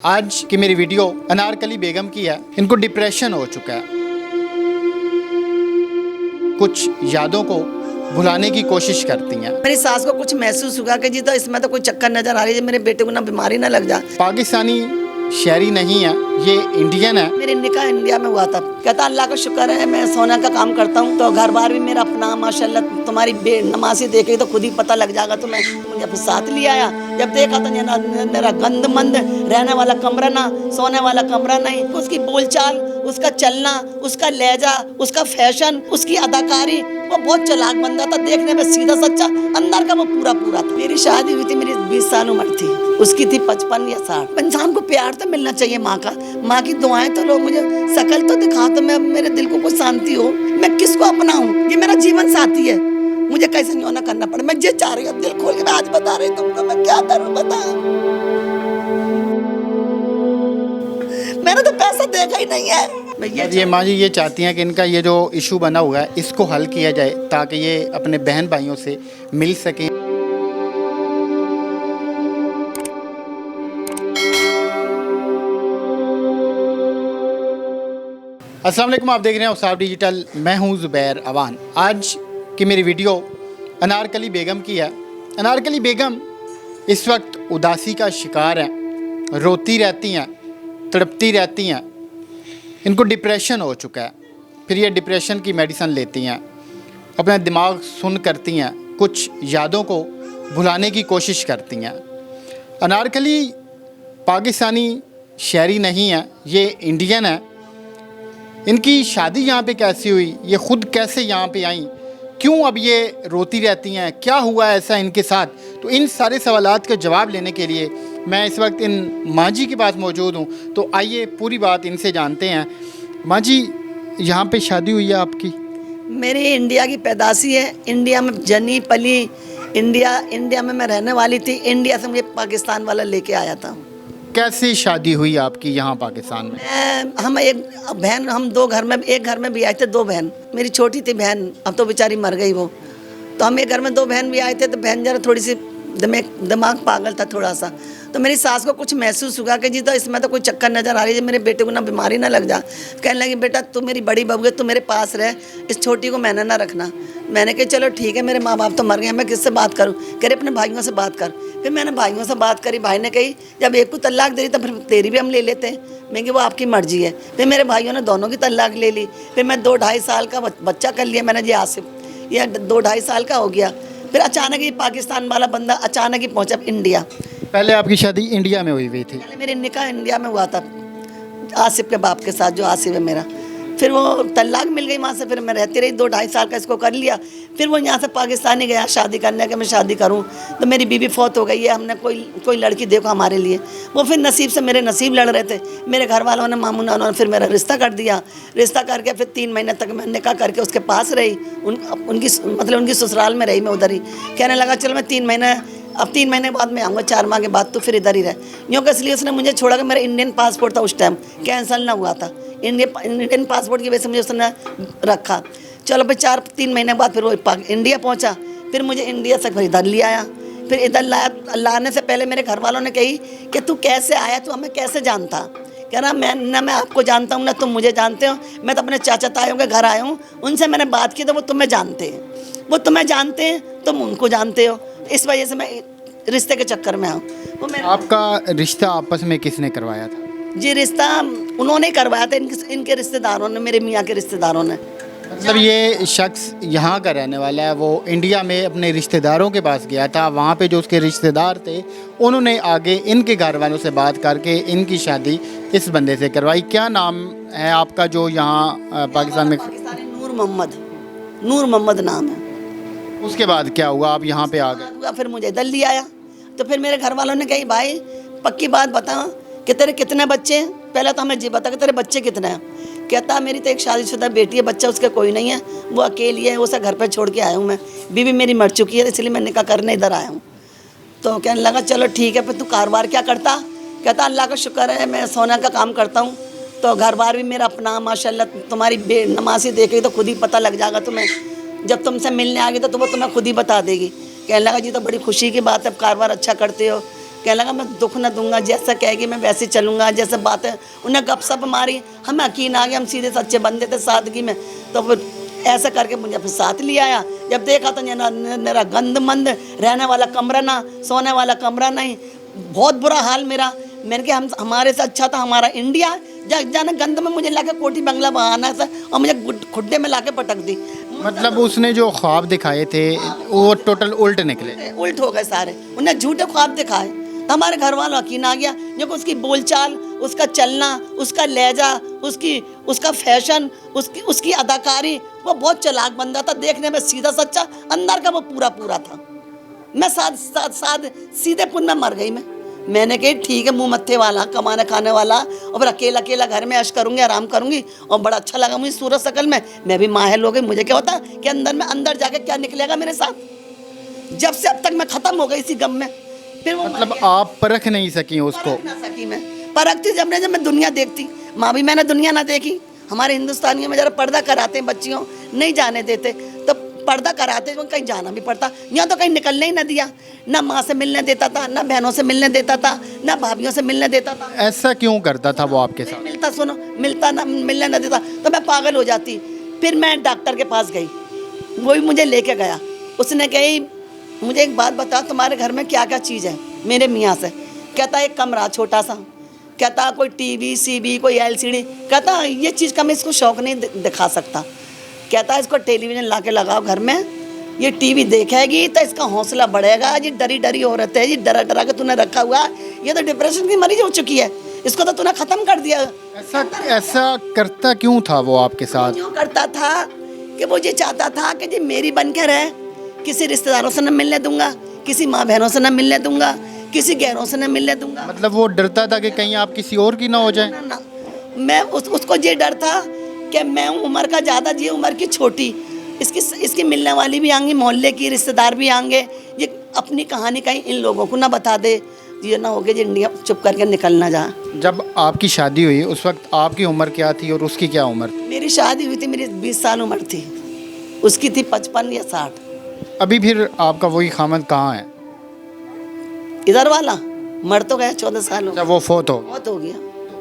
आज की मेरी वीडियो अनारकली बेगम की है। इनको डिप्रेशन हो चुका है। कुछ यादों को भुलाने की कोशिश करती हैं। मेरी सास को कुछ महसूस हुआ कि जी तो इसमें तो कोई चक्कर नजर आ रही है, मेरे बेटे को ना बीमारी ना लग जाए। पाकिस्तानी शहरी नहीं है, ये इंडियन है। मेरे निकाह इंडिया में हुआ था। कहता अल्लाह का शुक्र है मैं सोना का काम करता हूँ तो घर बार भी मेरा अपना माशाल्लाह। तुम्हारी नमाज़ी देखे तो खुद ही पता लग जाएगा तुम्हें। मुझे अपने साथ लिया आया, जब देखा तो मेरा गंदमंद रहने वाला कमरा ना, सोने वाला कमरा नहीं। उसकी बोलचाल, उसका चलना, उसका लहजा, उसका फैशन, उसकी अदाकारी, वो बहुत चालाक बंदा था। देखने में सीधा सच्चा, अंदर का वो पूरा था। मेरी शादी हुई थी, मेरी 20 साल उम्र थी, उसकी थी 55 या 60। इंसान को प्यार तो मिलना चाहिए माँ का। माँ की दुआएं तो लो, मुझे शकल तो दिखा तो मैं मेरे दिल को कुछ शांति हो। मैं किसको अपनाऊं? ये मेरा जीवन साथी है, मुझे कैसे न्योना करना पड़े। मैं जे चाह रही हूँ दिल खोल के मैं आज बता रही तुमको, मैं क्या करूँ बता। मैंने तो पैसा देखा ही नहीं है। ये माँ जी ये चाहती हैं कि इनका ये जो इशू बना हुआ है इसको हल किया जाए ताकि ये अपने बहन भाइयों से मिल सकें। अस्सलाम वालेकुम, आप देख रहे हैं औसाफ डिजिटल। मैं हूं ज़ुबैर अवान। आज की मेरी वीडियो अनारकली बेगम की है। अनारकली बेगम इस वक्त उदासी का शिकार हैं, रोती रहती हैं, तड़पती रहती हैं। इनको डिप्रेशन हो चुका है। फिर ये डिप्रेशन की मेडिसिन लेती हैं, अपना दिमाग सुन करती हैं, कुछ यादों को भुलाने की कोशिश करती हैं। अनारकली पाकिस्तानी शहरी नहीं है, ये इंडियन है। इनकी शादी यहाँ पे कैसी हुई, ये ख़ुद कैसे यहाँ पे आई, क्यों अब ये रोती रहती हैं, क्या हुआ ऐसा इनके साथ, तो इन सारे सवालात का जवाब लेने के लिए मैं इस वक्त इन माँ जी के पास मौजूद हूँ। तो आइए पूरी बात इनसे जानते हैं। माँ जी, यहाँ पे शादी हुई है आपकी? मेरी इंडिया की पैदाशी है, इंडिया में जनी पली, इंडिया में मैं रहने वाली थी। इंडिया से मुझे पाकिस्तान वाला लेके आया था। कैसे शादी हुई आपकी यहाँ पाकिस्तान में? हम एक बहन, हम दो घर में, एक घर में भी आए थे, दो बहन। मेरी छोटी थी बहन, अब तो बेचारी मर गई वो। तो हम एक घर में दो बहन भी आए थे। तो बहन जरा थोड़ी सी दिमाग पागल था थोड़ा सा। तो मेरी सास को कुछ महसूस हुआ कि जी तो इसमें तो कोई चक्कर नज़र आ रही है, मेरे बेटे को ना बीमारी ना लग जा। कहने लगी बेटा तू मेरी बड़ी बहू है, तू मेरे पास रह, इस छोटी को मैंने ना रखना। मैंने कहा चलो ठीक है, मेरे माँ बाप तो मर गए, मैं किससे बात करूँ? कह रहे अपने भाइयों से बात कर। फिर मैंने भाइयों से बात करी। भाई ने कही जब एक को तलाक दे रही तो फिर तेरी भी हम ले लेते हैं। मैं कि वो आपकी मर्जी है। फिर मेरे भाइयों ने दोनों की तलाक ले ली। फिर मैं 2-2.5 साल का बच्चा कर लिया मैंने, जी आसिफ, यह 2-2.5 साल का हो गया। फिर अचानक ही पाकिस्तान वाला बंदा अचानक ही पहुंचा इंडिया। पहले आपकी शादी इंडिया में हुई थी? पहले मेरे निकाह इंडिया में हुआ था आसिफ के बाप के साथ, जो आसिफ है मेरा। फिर वो तलाक मिल गई वहाँ से। फिर मैं रहती रही 2-2.5 साल का, इसको कर लिया। फिर वो यहाँ से पाकिस्तान ही गया शादी करने के, मैं शादी करूँ। तो मेरी बीवी फौत हो गई है, हमने कोई लड़की देखो हमारे लिए। वो फिर नसीब से मेरे नसीब लड़ रहे थे। मेरे घर वालों ने, मामूना ने फिर मेरा रिश्ता कर दिया। रिश्ता करके फिर 3 महीने तक मैं निकाह करके उसके पास रही। उनकी ससुराल में रही मैं उधर ही। कहने लगा चलो मैं 3 महीने, अब 3 महीने बाद मैं आऊँगा, 4 माह के बाद तो फिर इधर ही रहे। यूँ कि इसलिए उसने मुझे छोड़ा कि मेरा इंडियन पासपोर्ट था उस टाइम, कैंसिल ना हुआ था। इंडियन पासपोर्ट की वजह से मुझे उसने रखा। चलो फिर 3 महीने बाद फिर वो इंडिया पहुंचा। फिर मुझे इंडिया से फिर इधर ले आया। फिर इधर लाने से पहले मेरे घर वालों ने कही कि तू कैसे आया, तू हमें कैसे जानता? कह रहा मैं आपको जानता हूँ ना तुम मुझे जानते हो। मैं तो अपने चाचा तायों के घर आया हूँ, उनसे मैंने बात की तो वो तुम्हें जानते हैं, वो तुम्हें जानते हैं, तुम उनको जानते हो। इस वजह से मैं रिश्ते के चक्कर में आऊँ। आपका रिश्ता आपस में किसने करवाया था? जी रिश्ता उन्होंने करवाया था, इनके रिश्तेदारों ने, मेरे मियाँ के रिश्तेदारों ने। मतलब ये शख्स यहाँ का रहने वाला है, वो इंडिया में अपने रिश्तेदारों के पास गया था। वहाँ पे जो उसके रिश्तेदार थे उन्होंने आगे इनके घर वालों से बात करके इनकी शादी इस बंदे से करवाई। क्या नाम है आपका जो यहाँ पाकिस्तान में? नूर मोहम्मद नाम है। उसके बाद क्या हुआ, आप यहाँ पे आ गए? फिर मुझे इधर ले आया। तो फिर मेरे घर वालों ने कही भाई पक्की बात बता कि तेरे कितने बच्चे हैं? पहले तो हमें जी बता कि तेरे बच्चे कितने हैं। कहता मेरी तो एक शादीशुदा बेटी है, बच्चा उसका कोई नहीं है, वो अकेली है, उसे घर पे छोड़ के आया हूँ मैं। बीवी मेरी मर चुकी है, इसलिए मैं निकाह करने इधर आया हूँ। तो कहने लगा चलो ठीक है। फिर तू कारोबार क्या करता? कहता अल्लाह का शुक्र है मैं सोना का काम करता हूँ तो घर बार भी मेरा अपना माशाल्लाह। तुम्हारी नमाज़ी देखेगी तो खुद ही पता लग जाएगा तुम्हें। जब तुमसे मिलने आ गई तो वो तुम्हें खुद ही बता देगी। कहने लगा जी तो बड़ी खुशी की बात है, कारोबार अच्छा करते हो, कह लगा मैं दुख न दूंगा, जैसा कहेगी मैं वैसे चलूँगा, जैसे बातें उन्हें गपशप मारी, हमें यकीन आ गया हम सीधे सच्चे बंदे थे सादगी में। तो फिर ऐसा करके मुझे फिर साथ लिया आया। जब देखा तो मेरा गंदमंद रहने वाला कमरा ना, सोने वाला कमरा नहीं, बहुत बुरा हाल मेरा। मैंने कहा हमारे से अच्छा था हमारा इंडिया, जाने गंद में मुझे लाके कोठी बंगला बहाना था और मुझे खुड्डे में लाके पटक दी। मतलब उसने जो ख्वाब दिखाए थे वो टोटल उल्ट निकले। उल्ट हो गए सारे, उन्हें झूठे ख्वाब दिखाए। तो हमारे घर वालों यकीन आ गया, जो उसकी बोलचाल, उसका चलना, उसका लहजा, उसका फैशन, उसकी अदाकारी, वो बहुत चालाक बंदा था। देखने में सीधा सच्चा, अंदर का वो पूरा पूरा था। मैं साथ सीधे पुन में मर गई। मैंने कही ठीक है, मुंह मत्थे वाला, कमाने खाने वाला, और फिर अकेला घर में ऐश करूंगी, आराम करूंगी। और बड़ा अच्छा लगा मुझे सूरत शकल में, मैं भी माहिल हो गई। मुझे क्या होता कि अंदर जाके क्या निकलेगा मेरे साथ। जब से अब तक मैं खत्म हो गई इसी गम में। फिर वो मतलब आप परख नहीं सकी उसको? परख ना सकी मैं, परखती जब मैं दुनिया देखती। माँ भी मैंने दुनिया ना देखी। हमारे हिंदुस्तानियों में जरा पर्दा कराते हैं, बच्चियों नहीं जाने देते, तो पर्दा कराते हैं, कहीं जाना भी पड़ता। यहाँ तो कहीं निकलने ही ना दिया, ना माँ से मिलने देता था, ना बहनों से मिलने देता था, ना भाभीयों से मिलने देता था। ऐसा क्यों करता था वो आपके साथ? मिलता ना, मिलने ना देता तो मैं पागल हो जाती। फिर मैं डॉक्टर के पास गई, वो भी मुझे लेके गया। उसने कही मुझे एक बात बता, तुम्हारे घर में क्या क्या चीज़ है? मेरे मियाँ से कहता एक कमरा छोटा सा, कहता कोई टीवी सीवी, कोई LCD, कहता ये चीज़ का मैं इसको शौक़ नहीं दिखा सकता। कहता है इसको टेलीविज़न ला के लगाओ घर में, ये टीवी देखेगी तो इसका हौसला बढ़ेगा। ये डरी औरत है, ये डरा के तूने रखा हुआ, ये तो डिप्रेशन की मरीज हो चुकी है, इसको तो तूने ख़त्म कर दिया। ऐसा करता क्यों था वो आपके साथ? क्यों करता था कि वो ये चाहता था कि ये मेरी बन के रहे, किसी रिश्तेदारों से न मिलने दूंगा, किसी माँ बहनों से न मिलने दूंगा, किसी गैरों से न मिलने दूंगा। मतलब वो डरता था कि कहीं आप किसी और की ना हो जाए? ना, मैं उसको ये डर था कि मैं हूँ उम्र का ज़्यादा, ये उम्र की छोटी, इसकी मिलने वाली भी आएंगी, मोहल्ले की रिश्तेदार भी आएंगे, ये अपनी कहानी कहीं इन लोगों को ना बता दे, ये ना हो गया ये इंडिया चुप करके निकल ना जा। जब आपकी शादी हुई उस वक्त आपकी उम्र क्या थी और उसकी क्या उम्र थी? मेरी शादी हुई थी, मेरी 20 साल उम्र थी, उसकी थी 55 या 60। अभी फिर आपका वही खामद कहाँ है? इधर वाला मर तो गया, 14 साल हो गए। वो फोत हो गया।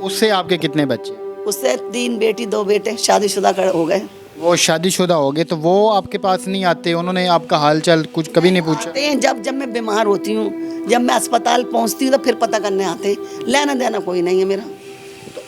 उससे आपके कितने बच्चे? उससे 3 बेटी 2 बेटे, शादीशुदा हो गए। वो शादीशुदा हो गए, तो वो आपके पास नहीं आते? उन्होंने आपका हाल चाल कुछ कभी नहीं पूछा? आते हैं जब मैं बीमार होती हूँ, जब मैं अस्पताल पहुँचती हूँ तो फिर पता करने आते। लेना देना कोई नहीं है मेरा।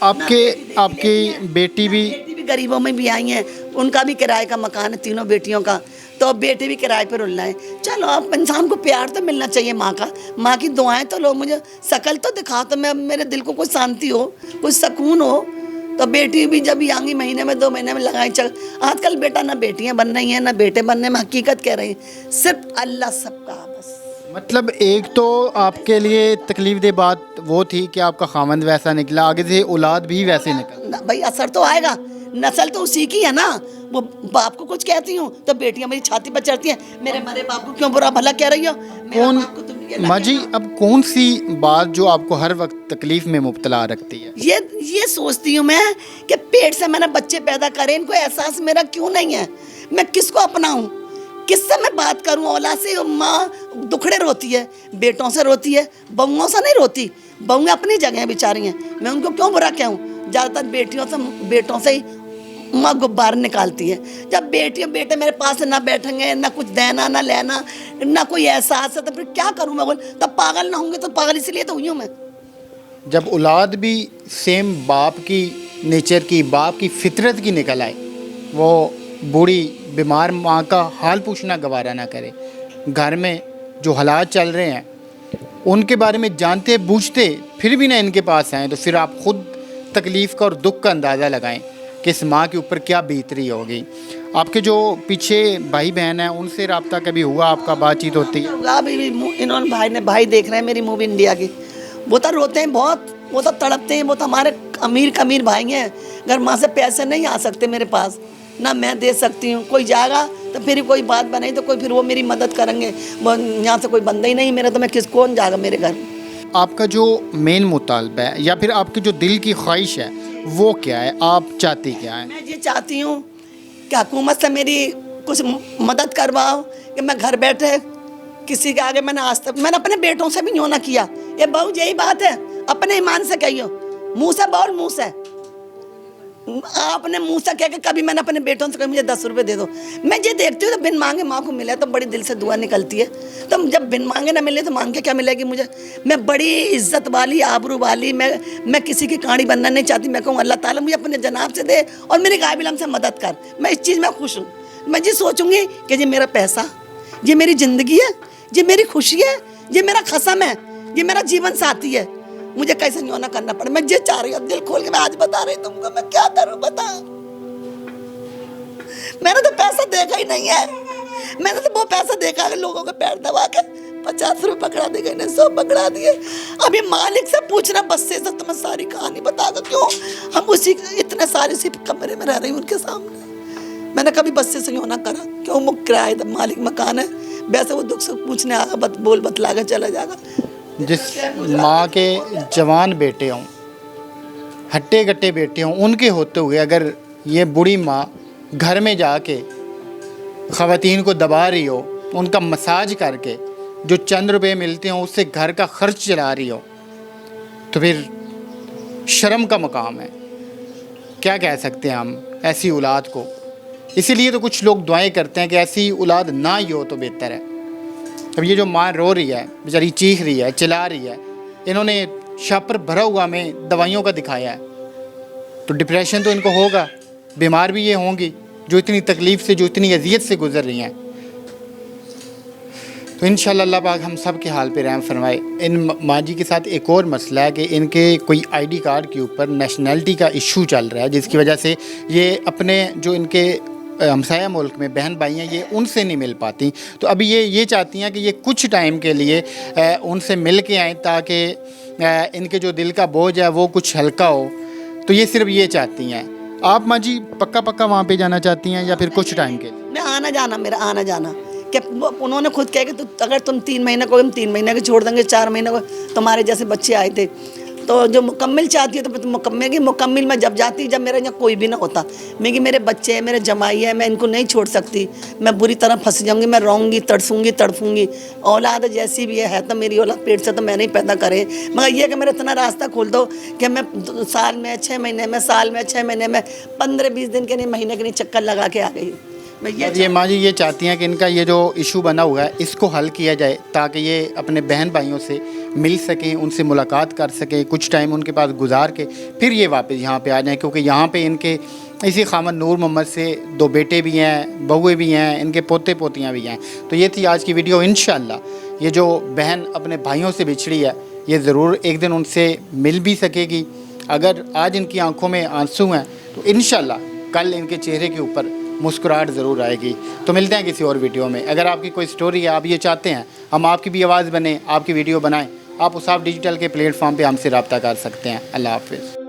आपकी बेटी भी गरीबों में भी आई हैं, उनका भी किराए का मकान है, तीनों बेटियों का, तो बेटे भी किराए पर रुल रहे हैं। चलो अब इंसान को प्यार तो मिलना चाहिए, माँ की दुआएं तो लो, मुझे शकल तो दिखा, तो मैं मेरे दिल को कुछ शांति हो, कुछ सुकून हो। तो बेटी भी जब आएंगी महीने में 2 महीने में लगाई चल। आजकल बेटा ना बेटियां बन रही हैं ना बेटे बनने में, हकीकत कह रही हैं, सिर्फ अल्लाह सबका बस। मतलब एक तो आपके लिए तकलीफ दे बात वो थी कि आपका खामंद वैसा निकला, आगे से औलाद भी वैसे निकला। भाई असर तो आएगा, नस्ल तो उसी की है ना। वो बाप को कुछ कहती हूँ तो बेटियां मेरी छाती पर चढ़ती हैं, मेरे मरे बाप को क्यों बुरा भला कह रही हो? कौन माँ जी, अब कौन सी बात जो आपको हर वक्त तकलीफ में मुब्तला रखती है? ये सोचती हूँ मैं कि पेट से मैंने बच्चे पैदा करे, इनको एहसास मेरा क्यों नहीं है? मैं किसको अपनाऊं, किससे मैं बात करूं? औलाद से माँ दुखड़े रोती है, बेटों से रोती है, बहुओं से नहीं रोती। बहुएं अपनी जगह बेचारी हैं, मैं उनको क्यों बुरा कहूँ? ज़्यादातर बेटों से ही माँ गुब्बार निकालती है। जब बेटे मेरे पास ना बैठेंगे, ना कुछ देना ना लेना, ना कोई एहसास है, तो फिर क्या करूँ मैं? बोल तब पागल ना होंगे तो पागल इसलिए तो हुई हूँ मैं। जब औलाद भी सेम बाप की नेचर की, बाप की फितरत की निकल आए, वो बूढ़ी बीमार माँ का हाल पूछना गवारा ना करे, घर में जो हालात चल रहे हैं उनके बारे में जानते बूझते फिर भी ना इनके पास आएँ, तो फिर आप खुद तकलीफ़ का और दुख का अंदाज़ा लगाएं कि इस माँ के ऊपर क्या बीत रही होगी। आपके जो पीछे भाई बहन हैं उनसे रब्ता कभी हुआ आपका, बातचीत होती है? अभी इन्होंने भाई देख रहे हैं मेरी मूवी इंडिया की, वो तो रोते हैं बहुत, वो तो तड़पते हैं, वो तो हमारे अमीर भाई हैं। अगर माँ से पैसे नहीं आ सकते मेरे पास, ना मैं दे सकती हूँ, कोई जाएगा तो फिर कोई बात बनाई तो कोई फिर वो मेरी मदद करेंगे। यहाँ से कोई बंदा ही नहीं मेरा, तो मैं कौन जाएगा मेरे घर? आपका जो मेन मुतालबा है या फिर आपकी जो दिल की ख्वाहिश है वो क्या है? आप चाहती क्या है? मैं ये चाहती हूँ कि हुकूमत से मेरी कुछ मदद करवाओ कि मैं घर बैठे किसी के आगे, मैंने आज तक अपने बेटों से भी यूँ ना किया ये बहू यही बात है, अपने ईमान से कहियो, मुंह से बोल, मुंह से आपने मुंह से कह के कभी मैंने अपने बेटों से कहा मुझे 10 रुपए दे दो। मैं ये देखती हूँ तो बिन मांगे माँ को मिले तो बड़ी दिल से दुआ निकलती है। तो जब बिन मांगे ना मिले तो मांग के क्या मिलेगी मुझे? मैं बड़ी इज्जत वाली, आबरू वाली, मैं किसी की कहानी बनना नहीं चाहती। मैं कहूँ अल्लाह ताला मुझे अपने जनाब से दे और मेरे काबिल हमसे मदद कर। मैं इस चीज़ में खुश हूँ। मैं ये सोचूंगी कि ये मेरा पैसा, ये मेरी ज़िंदगी है, ये मेरी खुशी है, ये मेरा खसम है, ये मेरा जीवन साथी है। मुझे कैसे नहीं होना करना पड़े। मैं ये चाह रही हूँ, दिल खोल के मैं आज बता रही तुमको, मैं क्या करूँ बता। मैंने तो पैसा देखा ही नहीं है। मैंने तो वो पैसा देखा है लोगों के पैर दबा के 50 रुपये पकड़ा दिए, गए 100 पकड़ा दिए। अभी मालिक से पूछना बस से तो मैं सारी कहानी बता दूँ। क्यों हम उसी इतने सारे उसी कमरे में रह रही हूँ उनके सामने। मैंने कभी बस्से से क्यों ना करा? क्यों मुख किराए मालिक मकान है, वैसे वो दुख सुख पूछने आगा, बोल बतला के चला जाएगा। जिस माँ के जवान बेटे हों, हट्टे कट्टे बेटे हों, उनके होते हुए अगर ये बूढ़ी माँ घर में जाके ख़वातीन को दबा रही हो, उनका मसाज करके जो चंद रुपए मिलते हों उससे घर का खर्च चला रही हो, तो फिर शर्म का मकाम है। क्या कह सकते हैं हम ऐसी औलाद को? इसीलिए तो कुछ लोग दुआएं करते हैं कि ऐसी औलाद ना ही हो तो बेहतर है। अब ये जो माँ रो रही है, बेचारी चीख रही है, चिल्ला रही है, इन्होंने शापर भरा हुआ में दवाइयों का दिखाया है, तो डिप्रेशन तो इनको होगा, बीमार भी ये होंगी जो इतनी तकलीफ़ से, जो इतनी अजियत से गुजर रही हैं। तो इंशाअल्लाह अल्लाह पाक हम सब के हाल पे रहम फरमाए। इन माँ जी के साथ एक और मसला है कि इनके कोई आईडी कार्ड के ऊपर नेशनैलिटी का इशू चल रहा है, जिसकी वजह से ये अपने जो इनके हमसाया मुल्क में बहन भाई हैं ये उनसे नहीं मिल पाती। तो अभी ये चाहती हैं कि ये कुछ टाइम के लिए उनसे मिल के आएँ ताकि इनके जो दिल का बोझ है वो कुछ हल्का हो। तो ये सिर्फ ये चाहती हैं। आप माँ जी पक्का वहाँ पे जाना चाहती हैं या फिर कुछ टाइम के लिए? मैं आना जाना, मेरा आना जाना क्या उन्होंने खुद कहा कि अगर तुम 3 महीने को, हम 3 महीने के छोड़ देंगे, 4 महीने को तुम्हारे जैसे बच्चे आए थे। तो जो मुकम्मिल चाहती है तो मुकम्मिल में जब जाती, जब मेरे यहाँ कोई भी ना होता। मेरे बच्चे हैं, मेरे जमाई है, मैं इनको नहीं छोड़ सकती। मैं बुरी तरह फंस जाऊँगी, मैं रोऊंगी, तड़फूंगी। औलाद जैसी भी है तो मेरी औलाद पेट से तो मैंने ही पैदा करे, मगर ये कि मेरा इतना रास्ता खोल दो कि मैं साल में 6 महीने में, साल में 6 महीने में, 15-20 दिन के नहीं, महीने के नहीं चक्कर लगा के आ गई। ये माँ जी ये चाहती हैं कि इनका ये जो इशू बना हुआ है इसको हल किया जाए ताकि ये अपने बहन भाइयों से मिल सकें, उनसे मुलाकात कर सकें, कुछ टाइम उनके पास गुजार के फिर ये वापस यहाँ पे आ जाएं। क्योंकि यहाँ पे इनके इसी खामन नूर मोहम्मद से 2 बेटे भी हैं, बहुएँ भी हैं, इनके पोते पोतियाँ भी हैं। तो ये थी आज की वीडियो। इंशाअल्लाह ये जो बहन अपने भाइयों से बिछड़ी है ये ज़रूर एक दिन उनसे मिल भी सकेगी। अगर आज इनकी आँखों में आंसू हैं तो इंशाअल्लाह कल इनके चेहरे के ऊपर मुस्कुराहट ज़रूर आएगी। तो मिलते हैं किसी और वीडियो में। अगर आपकी कोई स्टोरी है, आप ये चाहते हैं हम आपकी भी आवाज़ बने, आपकी वीडियो बनाएं, आप उसाब डिजिटल के प्लेटफॉर्म पे हमसे रब्ता कर सकते हैं। अल्लाह हाफ़िज़।